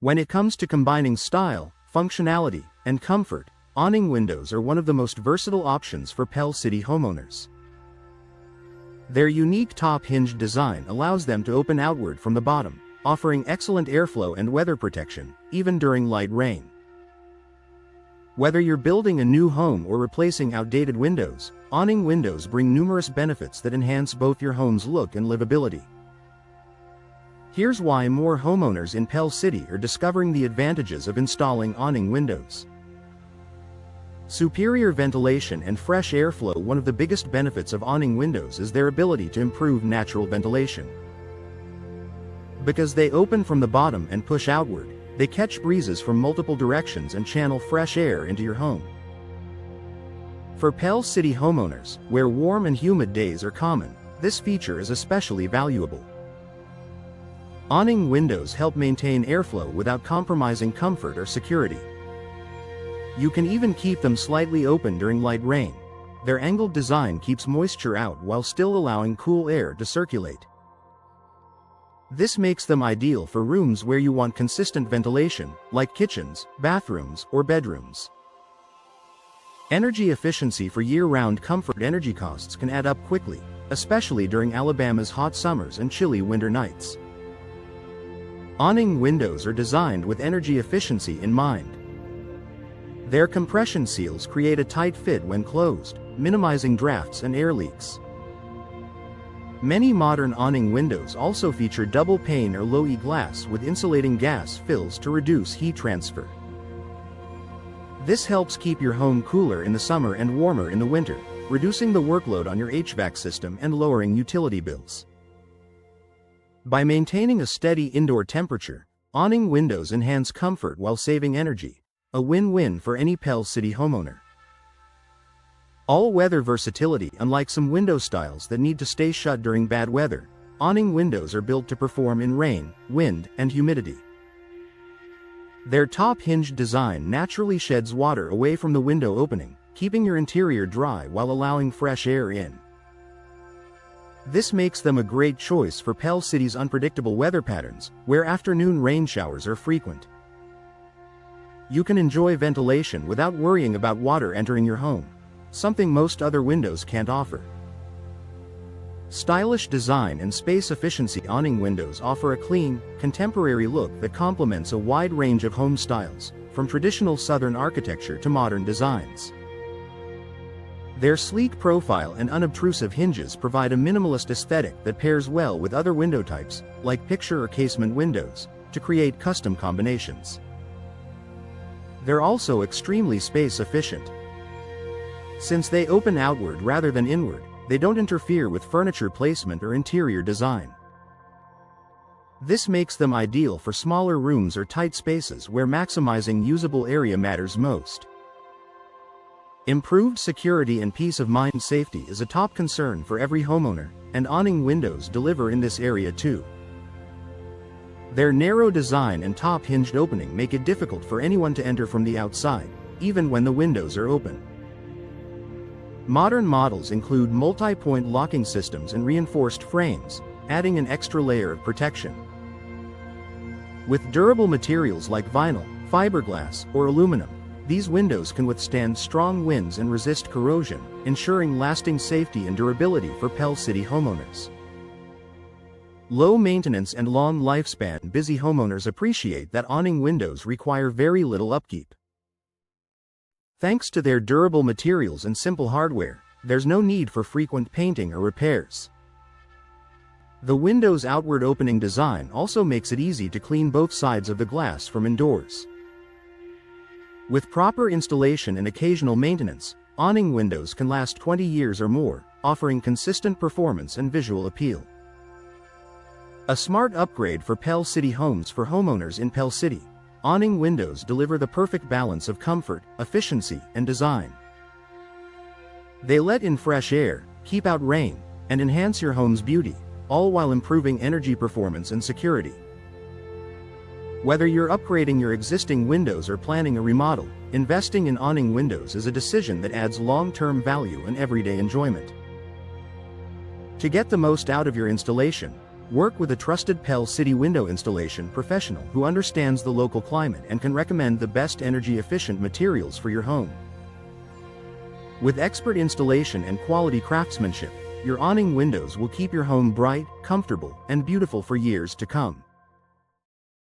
When it comes to combining style, functionality, and comfort, awning windows are one of the most versatile options for Pell City homeowners. Their unique top-hinged design allows them to open outward from the bottom, offering excellent airflow and weather protection, even during light rain. Whether you're building a new home or replacing outdated windows, awning windows bring numerous benefits that enhance both your home's look and livability. Here's why more homeowners in Pell City are discovering the advantages of installing awning windows. Superior ventilation and fresh airflow. One of the biggest benefits of awning windows is their ability to improve natural ventilation. Because they open from the bottom and push outward, they catch breezes from multiple directions and channel fresh air into your home. For Pell City homeowners, where warm and humid days are common, this feature is especially valuable. Awning windows help maintain airflow without compromising comfort or security. You can even keep them slightly open during light rain. Their angled design keeps moisture out while still allowing cool air to circulate. This makes them ideal for rooms where you want consistent ventilation, like kitchens, bathrooms, or bedrooms. Energy efficiency. For year-round comfort, energy costs can add up quickly, especially during Alabama's hot summers and chilly winter nights. Awning windows are designed with energy efficiency in mind. Their compression seals create a tight fit when closed, minimizing drafts and air leaks. Many modern awning windows also feature double pane or low-E glass with insulating gas fills to reduce heat transfer. This helps keep your home cooler in the summer and warmer in the winter, reducing the workload on your HVAC system and lowering utility bills. By maintaining a steady indoor temperature, awning windows enhance comfort while saving energy, a win-win for any Pell City homeowner. All-weather versatility. Unlike some window styles that need to stay shut during bad weather, awning windows are built to perform in rain, wind, and humidity. Their top-hinged design naturally sheds water away from the window opening, keeping your interior dry while allowing fresh air in. This makes them a great choice for Pell City's unpredictable weather patterns, where afternoon rain showers are frequent. You can enjoy ventilation without worrying about water entering your home, something most other windows can't offer. Stylish design and space efficiency. Awning windows offer a clean, contemporary look that complements a wide range of home styles, from traditional Southern architecture to modern designs. Their sleek profile and unobtrusive hinges provide a minimalist aesthetic that pairs well with other window types, like picture or casement windows, to create custom combinations. They're also extremely space efficient. Since they open outward rather than inward, they don't interfere with furniture placement or interior design. This makes them ideal for smaller rooms or tight spaces where maximizing usable area matters most. Improved security and peace of mind. Safety is a top concern for every homeowner, and awning windows deliver in this area too. Their narrow design and top-hinged opening make it difficult for anyone to enter from the outside, even when the windows are open. Modern models include multi-point locking systems and reinforced frames, adding an extra layer of protection. With durable materials like vinyl, fiberglass, or aluminum, these windows can withstand strong winds and resist corrosion, ensuring lasting safety and durability for Pell City homeowners. Low maintenance and long lifespan. Busy homeowners appreciate that awning windows require very little upkeep. Thanks to their durable materials and simple hardware, there's no need for frequent painting or repairs. The window's outward opening design also makes it easy to clean both sides of the glass from indoors. With proper installation and occasional maintenance, awning windows can last 20 years or more, offering consistent performance and visual appeal. A smart upgrade for Pell City homes. For homeowners in Pell City, awning windows deliver the perfect balance of comfort, efficiency, and design. They let in fresh air, keep out rain, and enhance your home's beauty, all while improving energy performance and security. Whether you're upgrading your existing windows or planning a remodel, investing in awning windows is a decision that adds long-term value and everyday enjoyment. To get the most out of your installation, Work with a trusted Pell City window installation professional who understands the local climate and can recommend the best energy-efficient materials for your home. With expert installation and quality craftsmanship, your awning windows will keep your home bright, comfortable, and beautiful for years to come.